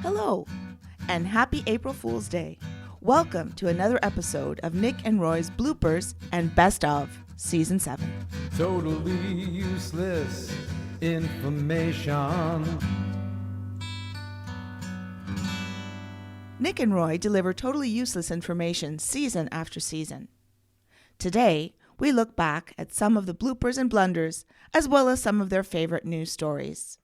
Hello, and happy April Fool's Day. Welcome to another episode of Nick and Roy's Bloopers and Best of Season 7. Totally useless information. Nick and Roy deliver totally useless information season after season. Today, we look back at some of the bloopers and blunders, as well as some of their favorite news stories.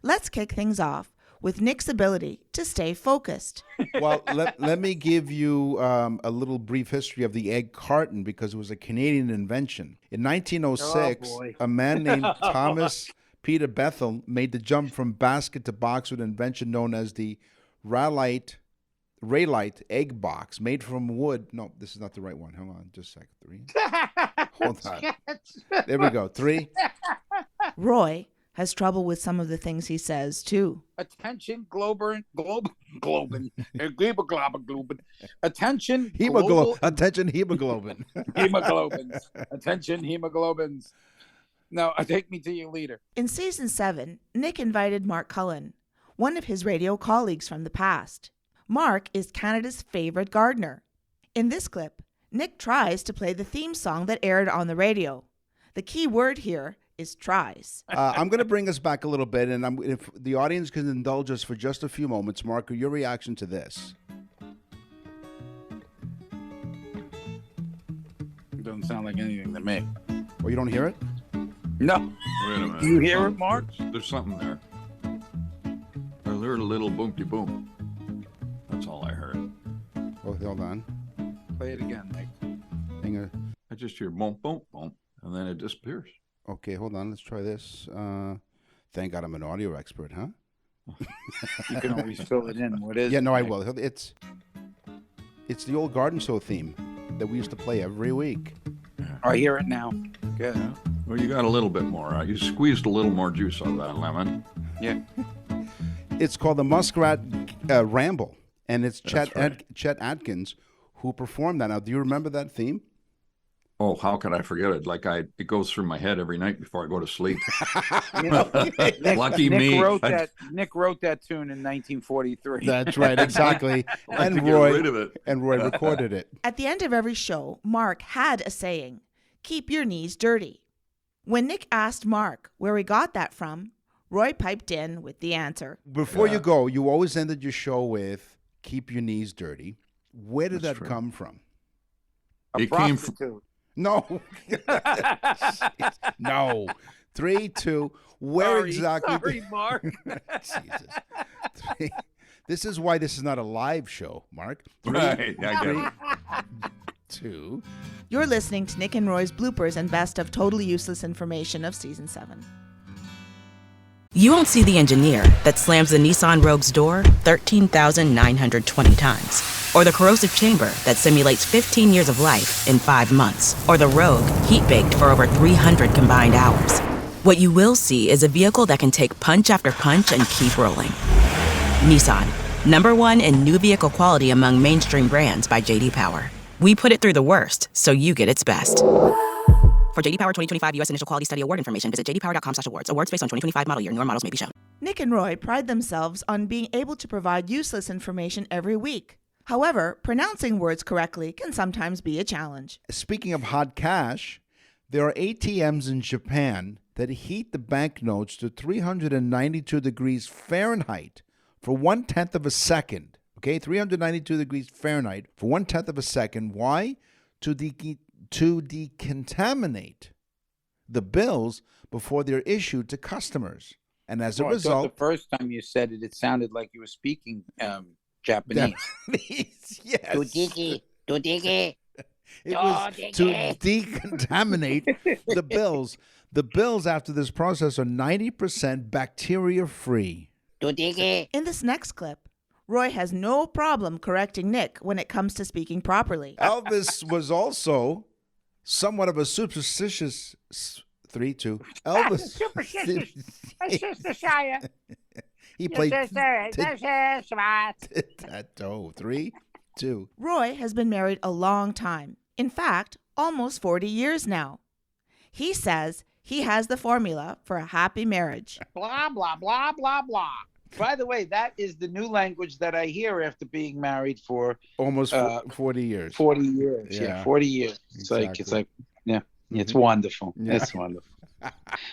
Let's kick things off with Nick's ability to stay focused. Well, let me give you a little brief history of the egg carton because it was a Canadian invention. In 1906, a man named Thomas Peter Bethel made the jump from basket to box with an invention known as the Raylight egg box, made from wood. No, this is not the right one. Hang on, just a second. 3. Hold on. There we go. 3. Roy has trouble with some of the things he says, too. Attention, Globin. Attention, Attention, hemoglobin. hemoglobins. Attention, hemoglobins. Now, take me to your leader. In Season 7, Nick invited Mark Cullen, one of his radio colleagues from the past. Mark is Canada's favorite gardener. In this clip, Nick tries to play the theme song that aired on the radio. The key word here is tries. I'm going to bring us back a little bit, and if the audience can indulge us for just a few moments, Mark, your reaction to this. It doesn't sound like anything to me. Oh, you don't hear it? No. Wait a minute. Do you hear it, Mark? There's something there. I heard a little boom-de boom. That's all I heard. Oh, hold on. Play it again, Nick. Hang on. I just hear boom, boom, boom, and then it disappears. Okay, hold on. Let's try this. Thank God I'm an audio expert, huh? You can always fill it in. What is Yeah, it, no, I Nick? will. It's the old garden show theme that we used to play every week. I hear it now. Good. Yeah. Well, you got a little bit more. You squeezed a little more juice out of that lemon. Yeah. It's called the Muskrat Ramble, and it's That's right. Chet Atkins who performed that. Now, do you remember that theme? Oh, how could I forget it? It goes through my head every night before I go to sleep. Lucky Nick me. Nick wrote that tune in 1943. That's right, exactly. I had to and get Roy rid of it. and Roy recorded it. At the end of every show, Mark had a saying, "Keep your knees dirty." When Nick asked Mark where he got that from, Roy piped in with the answer. Before you go, you always ended your show with "Keep your knees dirty." Where did That's that true. come from? A It came from- prostitute. No. No. 3, 2. Where exactly? Sorry, Mark. Jesus. 3. This is why this is not a live show, Mark. 3, Right, I get it. 2. You're listening to Nick and Roy's Bloopers and Best of Totally Useless Information of Season 7. You won't see the engineer that slams the Nissan Rogue's door 13,920 times. Or the corrosive chamber that simulates 15 years of life in 5 months. Or the Rogue heat-baked for over 300 combined hours. What you will see is a vehicle that can take punch after punch and keep rolling. Nissan, #1 in new vehicle quality among mainstream brands by J.D. Power. We put it through the worst, so you get its best. For J.D. Power 2025 U.S. Initial Quality Study Award information, visit jdpower.com/awards. Awards based on 2025 model year. Newer models may be shown. Nick and Roy pride themselves on being able to provide useless information every week. However, pronouncing words correctly can sometimes be a challenge. Speaking of hot cash, there are ATMs in Japan that heat the banknotes to 392 degrees Fahrenheit for 1/10 of a second. Okay, 392 degrees Fahrenheit for 1/10 of a second. Why? To decontaminate the bills before they're issued to customers. And as a Well, I thought result, the first time you said it, it sounded like you were speaking Japanese. yes. Dodiki. It was to decontaminate the bills. The bills after this process are 90% bacteria-free. In this next clip, Roy has no problem correcting Nick when it comes to speaking properly. Elvis was also somewhat of a superstitious 3, 2. Elvis. He played tic-tac-toe. 3, 2. Roy has been married a long time. In fact, almost 40 years now. He says he has the formula for a happy marriage. Blah, blah, blah, blah, blah. By the way, that is the new language that I hear after being married for Almost 40 years. 40 years. Yeah, 40 years. It's like, yeah, it's wonderful. Yeah. It's wonderful.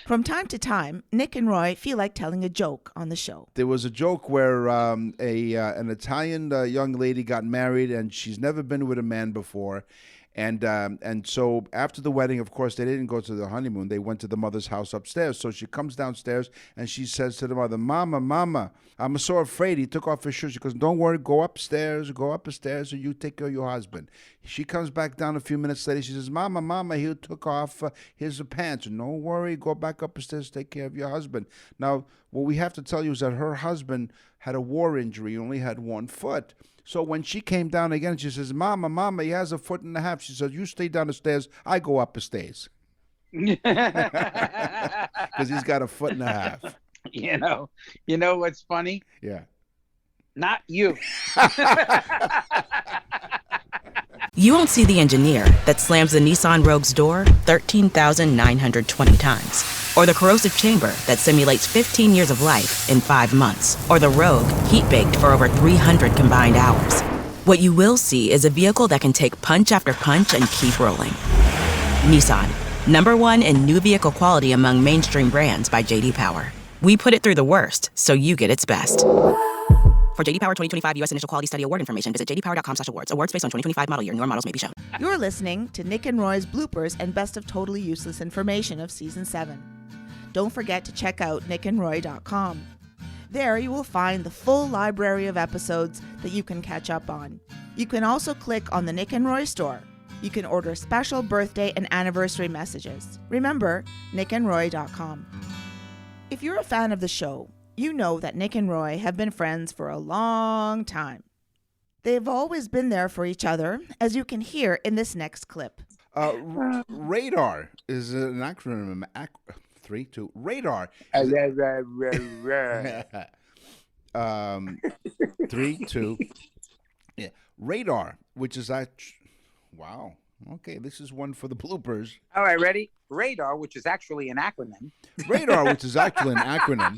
From time to time, Nick and Roy feel like telling a joke on the show. There was a joke where an Italian young lady got married, and she's never been with a man before. And so after the wedding, of course, they didn't go to the honeymoon. They went to the mother's house upstairs. So she comes downstairs, and she says to the mother, Mama, I'm so afraid. He took off his shoes. She goes, don't worry, go up the stairs, and you take care of your husband. She comes back down a few minutes later. She says, Mama, he took off his pants. Don't worry, go back up the stairs, take care of your husband. Now, what we have to tell you is that her husband had a war injury. He only had one foot. So when she came down again, she says, Mama, he has a foot and a half. She says, you stay down the stairs, I go up the stairs. Because he's got a foot and a half. You know what's funny? Yeah. Not you. You won't see the engineer that slams the Nissan Rogue's door 13,920 times. Or the corrosive chamber that simulates 15 years of life in 5 months. Or the Rogue heat-baked for over 300 combined hours. What you will see is a vehicle that can take punch after punch and keep rolling. Nissan, #1 in new vehicle quality among mainstream brands by J.D. Power. We put it through the worst, so you get its best. For J.D. Power 2025 U.S. Initial Quality Study Award information, visit jdpower.com/awards. Awards based on 2025 model year. Newer models may be shown. You're listening to Nick and Roy's bloopers and best of totally useless information of Season 7. Don't forget to check out nickandroy.com. There you will find the full library of episodes that you can catch up on. You can also click on the Nick and Roy store. You can order special birthday and anniversary messages. Remember, nickandroy.com. If you're a fan of the show, you know that Nick and Roy have been friends for a long time. They've always been there for each other, as you can hear in this next clip. Radar is an acronym. 3, 2. Radar. 3, 2. Yeah. Radar, which is wow. Okay, this is one for the bloopers. All right, ready? Radar, which is actually an acronym. Radar, which is actually an acronym.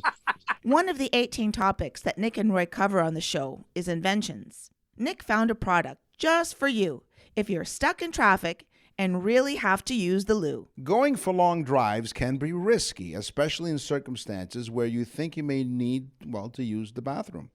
One of the 18 topics that Nick and Roy cover on the show is inventions. Nick found a product just for you if you're stuck in traffic and really have to use the loo. Going for long drives can be risky, especially in circumstances where you think you may need, to use the bathroom.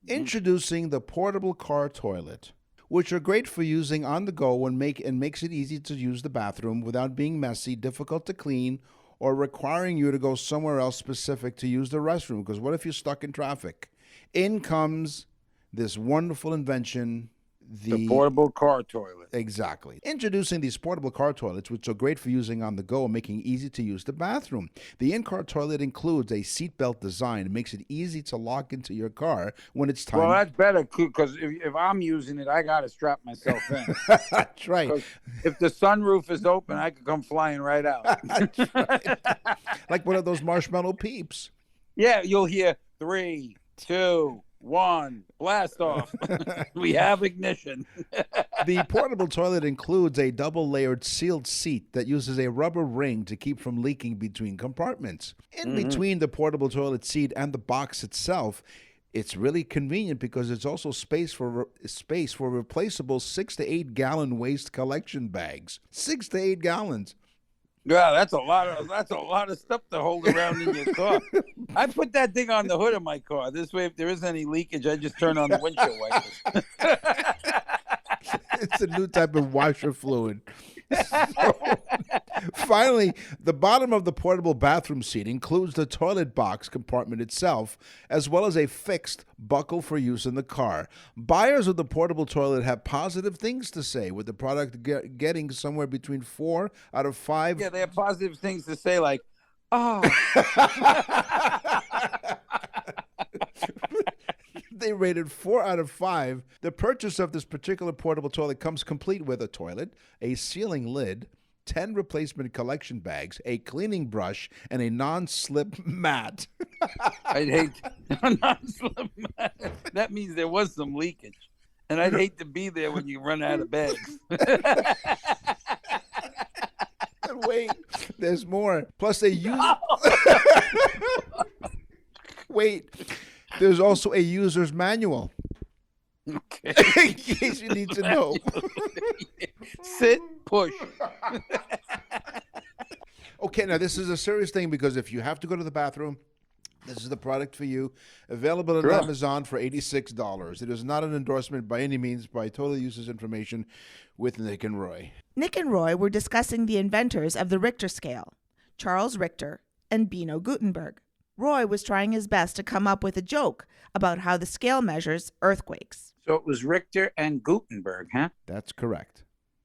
Introducing the portable car toilet, which are great for using on the go and makes it easy to use the bathroom without being messy, difficult to clean, or requiring you to go somewhere else specific to use the restroom. Because what if you're stuck in traffic? In comes this wonderful invention, the portable car toilet. Exactly. Introducing these portable car toilets, which are great for using on the go and making it easy to use the bathroom. The in-car toilet includes a seatbelt design. It makes it easy to lock into your car when it's time. Well, that's better, because if I'm using it, I got to strap myself in. That's right. If the sunroof is open, I could come flying right out. That's right. Like one of those marshmallow peeps. Yeah, you'll hear 3, 2, 1, blast off. We have ignition. The portable toilet includes a double-layered sealed seat that uses a rubber ring to keep from leaking between compartments. In between the portable toilet seat and the box itself, it's really convenient because it's also space for replaceable 6 to 8 gallon waste collection bags. 6 to 8 gallons. Yeah, that's a lot of stuff to hold around in your car. I put that thing on the hood of my car. This way, if there is any leakage, I just turn on the windshield wipers. It's a new type of washer fluid. So, finally, the bottom of the portable bathroom seat includes the toilet box compartment itself, as well as a fixed buckle for use in the car. Buyers of the portable toilet have positive things to say, with the product getting somewhere between 4 out of 5. Yeah, they have positive things to say, like, oh. They rated 4 out of 5. The purchase of this particular portable toilet comes complete with a toilet, a sealing lid, 10 replacement collection bags, a cleaning brush, and a non-slip mat. I'd hate a non-slip mat. That means there was some leakage. And I'd hate to be there when you run out of bags. Wait, there's more. Plus they use... Wait. There's also a user's manual. Okay. In case you need to know. Sit, push. Okay, now this is a serious thing because if you have to go to the bathroom, this is the product for you. Available on Amazon for $86. It is not an endorsement by any means, but I totally use this information with Nick and Roy. Nick and Roy were discussing the inventors of the Richter scale, Charles Richter and Bino Gutenberg. Roy was trying his best to come up with a joke about how the scale measures earthquakes. So it was Richter and Gutenberg, huh? That's correct.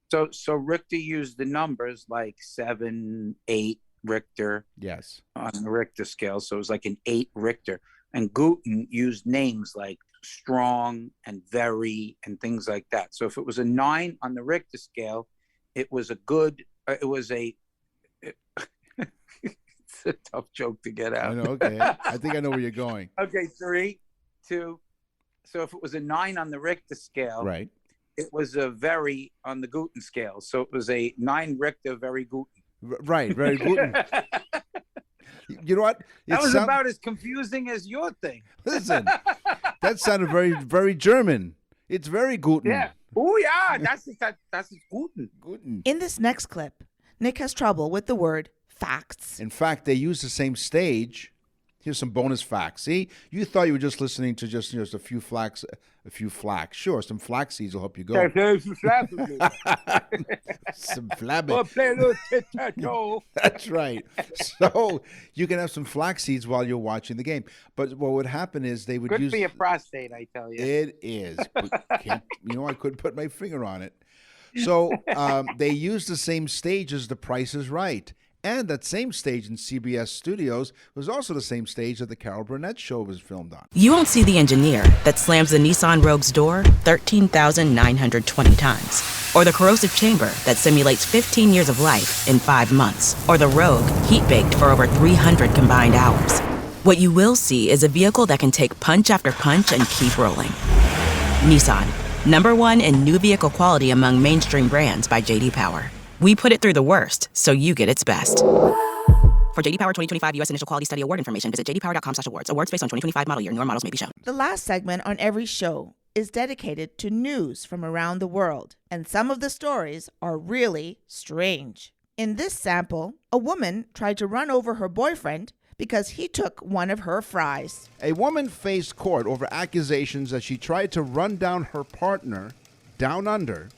So Richter used the numbers like 7, 8 Richter. Yes. On the Richter scale. So it was like an 8 Richter. And Guten used names like strong and very and things like that. So if it was a 9 on the Richter scale, it was it's a tough joke to get out. I know, okay. I think I know where you're going. Okay, 3, 2. So if it was a 9 on the Richter scale, right, it was a very on the Guten scale. So it was a 9 Richter, very Guten. Right, very Guten. You know what? That was about as confusing as your thing. Listen, that sounded very, very German. It's very Guten. Yeah. Oh, yeah. That's Guten. Guten. In this next clip, Nick has trouble with the word facts. In fact, they use the same stage. Here's some bonus facts. See, you thought you were just listening to just a few flax. Sure, some flax seeds will help you go. Some flabby. That's right. So you can have some flax seeds while you're watching the game. But what would happen is they would Good use. for your prostate, I tell you. It is. I couldn't put my finger on it. So they use the same stage as The Price is Right. And that same stage in CBS Studios was also the same stage that the Carol Burnett show was filmed on. You won't see the engineer that slams the Nissan Rogue's door 13,920 times. Or the corrosive chamber that simulates 15 years of life in 5 months. Or the Rogue heat-baked for over 300 combined hours. What you will see is a vehicle that can take punch after punch and keep rolling. Nissan, #1 in new vehicle quality among mainstream brands by J.D. Power. We put it through the worst, so you get its best. For J.D. Power 2025 U.S. Initial Quality Study Award information, visit jdpower.com/awards. Awards based on 2025 model year. Newer models may be shown. The last segment on every show is dedicated to news from around the world, and some of the stories are really strange. In this sample, a woman tried to run over her boyfriend because he took one of her fries. A woman faced court over accusations that she tried to run down her partner down under.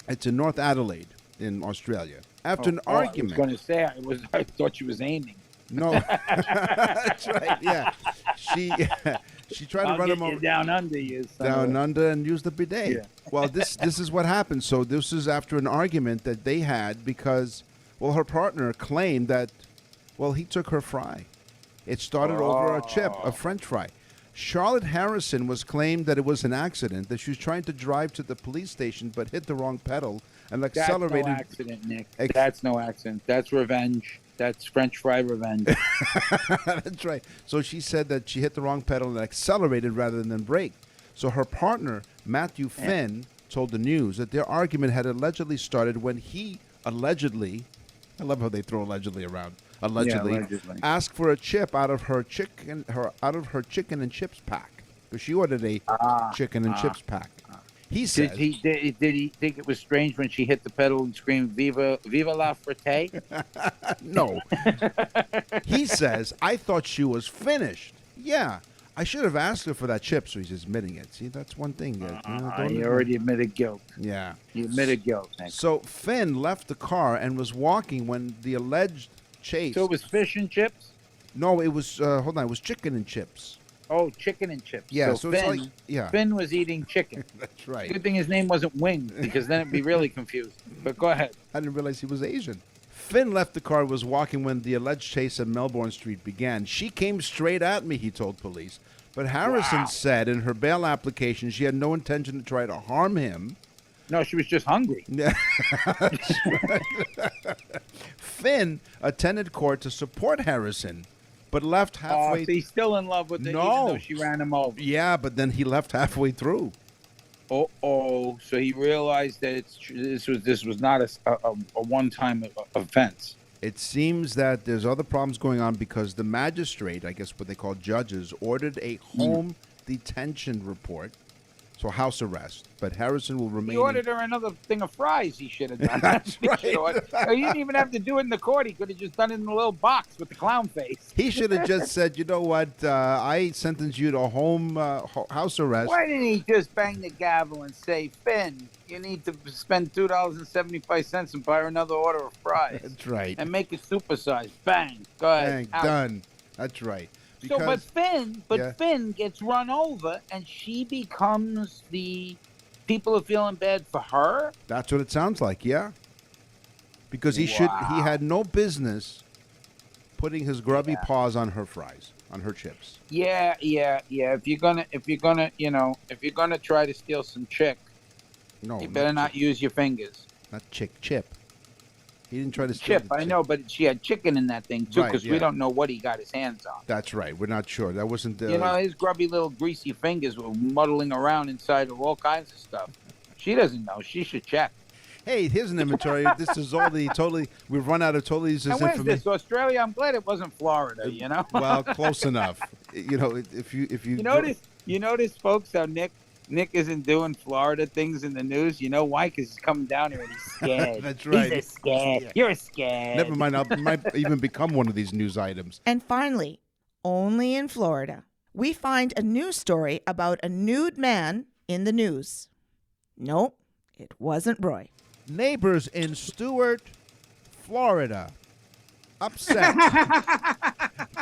It's in North Adelaide in Australia. After an argument. I was going to say, I thought she was aiming. No. That's right, yeah. She tried to run him over. Down under you. Down under and use the bidet. Yeah. Well, this is what happened. So this is after an argument that they had because, her partner claimed that, he took her fry. It started over a chip, a French fry. Charlotte Harrison was claimed that it was an accident, that she was trying to drive to the police station but hit the wrong pedal and accelerated. That's no accident, Nick. That's no accident. That's revenge. That's French fry revenge. That's right. So she said that she hit the wrong pedal and accelerated rather than brake. So her partner, Matthew Finn, told the news that their argument had allegedly started when he allegedly, I love how they throw allegedly around, allegedly asked for a chip out of her chicken and chips pack because she ordered a chicken and chips pack. He said, did he think it was strange when she hit the pedal and screamed "Viva la Frite"? No. He says, I thought she was finished. Yeah, I should have asked her for that chip, so he's admitting it. See, that's one thing. He already admitted guilt. Yeah. He admitted guilt, Nick. So Finn left the car and was walking when the alleged chase. So it was fish and chips? No, it was, it was chicken and chips. Oh, chicken and chips. Yeah, so Finn, it's like, Finn was eating chicken. That's right. Good thing his name wasn't Wings, because then it'd be really confusing. But go ahead. I didn't realize he was Asian. Finn left the car and was walking when the alleged chase at Melbourne Street began. She came straight at me, he told police. But Harrison said in her bail application she had no intention to try to harm him. No, she was just hungry. Finn attended court to support Harrison, but left halfway. So he's still in love with her, even though she ran him over. Yeah, but then he left halfway through. So he realized that this was not a one-time offense. It seems that there's other problems going on because the magistrate, I guess what they call judges, ordered a home detention report, so house arrest. But Harrison will remain. He ordered her another thing of fries. He should have done. That's right. He didn't even have to do it in the court. He could have just done it in a little box with the clown face. He should have just said, you know what, I sentence you to home house arrest. Why didn't he just bang the gavel and say, Finn, you need to spend $2.75 and buy her another order of fries? That's right. And make it supersized. Bang. Go ahead. Bang, done. That's right. Because, Yeah. Finn gets run over, and she becomes the people are feeling bad for her. That's what it sounds like, yeah. Because he Wow. had no business putting his grubby paws on her fries, on her chips. Yeah. If you're gonna try to steal some chick, No, you better not use your fingers. Not chip. He didn't try to steal Chip, the I know, but she had chicken in that thing too, Right, because yeah. we don't know what he got his hands on. That's right. We're not sure. That wasn't. His grubby little greasy fingers were muddling around inside of all kinds of stuff. She doesn't know. She should check. Hey, here's an inventory. This is all the totally. We've run out of totally And where's information. this? Australia? I'm glad it wasn't Florida. You know. Well, close enough. If you You notice, folks, how Nick isn't doing Florida things in the news. You know why? Because he's coming down here and he's scared. That's right. He's scared. Yeah. You're scared. Never mind. I might even become one of these news items. And finally, only in Florida, we find a news story about a nude man in the news. Nope, it wasn't Roy. Neighbors in Stuart, Florida, upset.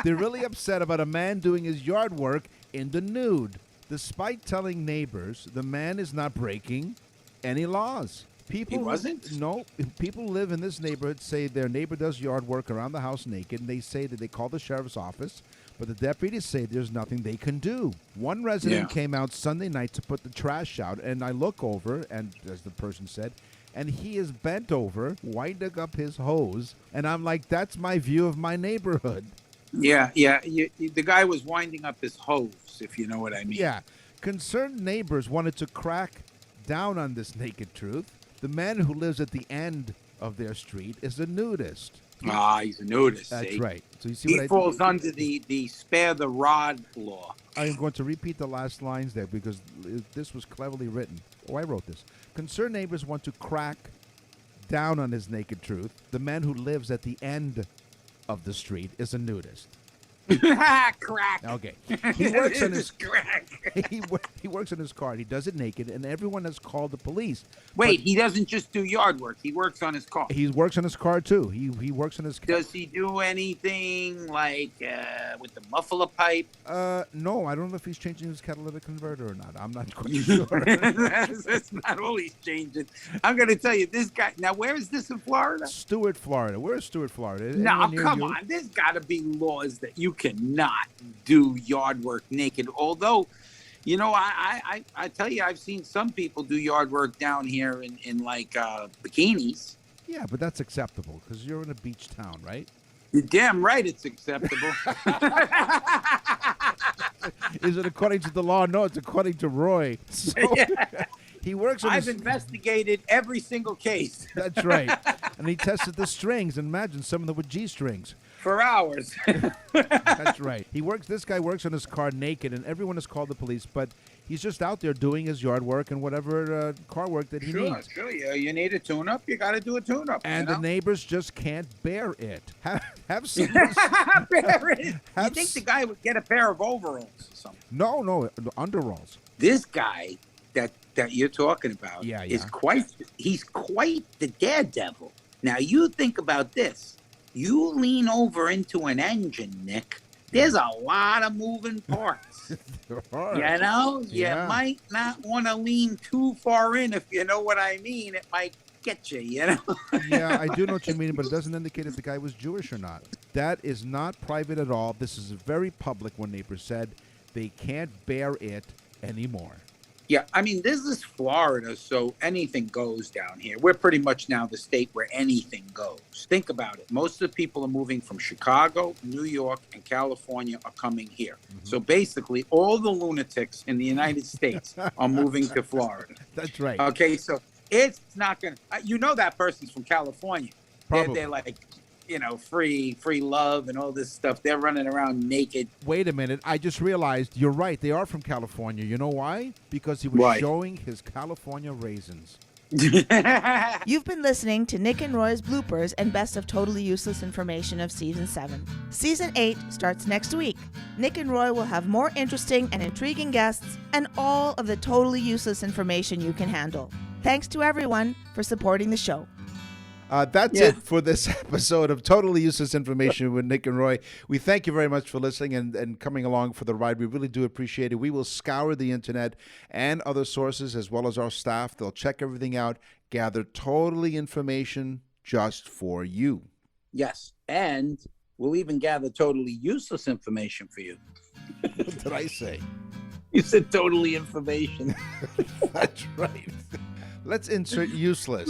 They're really upset about a man doing his yard work in the nude. Despite telling neighbors the man is not breaking any laws. People He wasn't? No. People live in this neighborhood say their neighbor does yard work around the house naked, and they say that they call the sheriff's office, but the deputies say there's nothing they can do. One resident came out Sunday night to put the trash out, and I look over, and as the person said, and he is bent over, winding up his hose, and I'm like, that's my view of my neighborhood. Yeah. The guy was winding up his hose, if you know what I mean. Yeah. Concerned neighbors wanted to crack down on this naked truth. The man who lives at the end of their street is a nudist. He's a nudist. That's see? right. So you see He what I falls under the spare the rod law. I am going to repeat the last lines there because this was cleverly written. Oh, I wrote this. Concerned neighbors want to crack down on his naked truth. The man who lives at the end of the street is a nudist. Crack. Okay. He works on his crack. he works on his car. And he does it naked, and everyone has called the police. Wait, he doesn't just do yard work. He works on his car. He works on his car too. He works on his car. Does he do anything like with the muffler pipe? No, I don't know if he's changing his catalytic converter or not. I'm not quite sure. That's not all he's changing. I'm going to tell you, this guy. Now, where is this in Florida? Stuart, Florida. Where is Stuart, Florida? No, Anyone near come you? on. There's got to be laws that you cannot do yard work naked. Although, you know, I tell you, I've seen some people do yard work down here in like bikinis. Yeah, but that's acceptable because you're in a beach town, right? You're damn right it's acceptable. Is it according to the law? No, it's according to Roy. So, he works on I've his... investigated every single case. That's right. And he tested the strings. And imagine some of them were G-strings. For hours. That's right. This guy works on his car naked, and everyone has called the police, but he's just out there doing his yard work and whatever car work that he needs. Sure. You need a tune-up, you got to do a tune-up. And the neighbors just can't bear it. Have some... Bear it. You think the guy would get a pair of overalls or something? No, underalls. This guy that you're talking about is quite the daredevil. Now, you think about this. You lean over into an engine, Nick. There's a lot of moving parts. You know, you might not want to lean too far in, if you know what I mean. It might get you, you know? Yeah, I do know what you mean, but it doesn't indicate if the guy was Jewish or not. That is not private at all. This is very public, one neighbor said. They can't bear it anymore. Yeah, I mean, this is Florida, so anything goes down here. We're pretty much now the state where anything goes. Think about it. Most of the people are moving from Chicago, New York, and California are coming here. Mm-hmm. So basically, all the lunatics in the United States are moving to Florida. That's right. Okay, so it's not going to... You know that person's from California. Probably. They're like, free love and all this stuff. They're running around naked. Wait a minute. I just realized you're right. They are from California. You know why? Because he was showing his California raisins. You've been listening to Nick and Roy's bloopers and best of totally useless information of Season 7. Season 8 starts next week. Nick and Roy will have more interesting and intriguing guests and all of the totally useless information you can handle. Thanks to everyone for supporting the show. That's it for this episode of Totally Useless Information with Nick and Roy. We thank you very much for listening and coming along for the ride. We really do appreciate it. We will scour the internet and other sources as well as our staff. They'll check everything out, gather totally information just for you. Yes, and we'll even gather totally useless information for you. What did I say? You said totally information. That's right. Let's insert useless.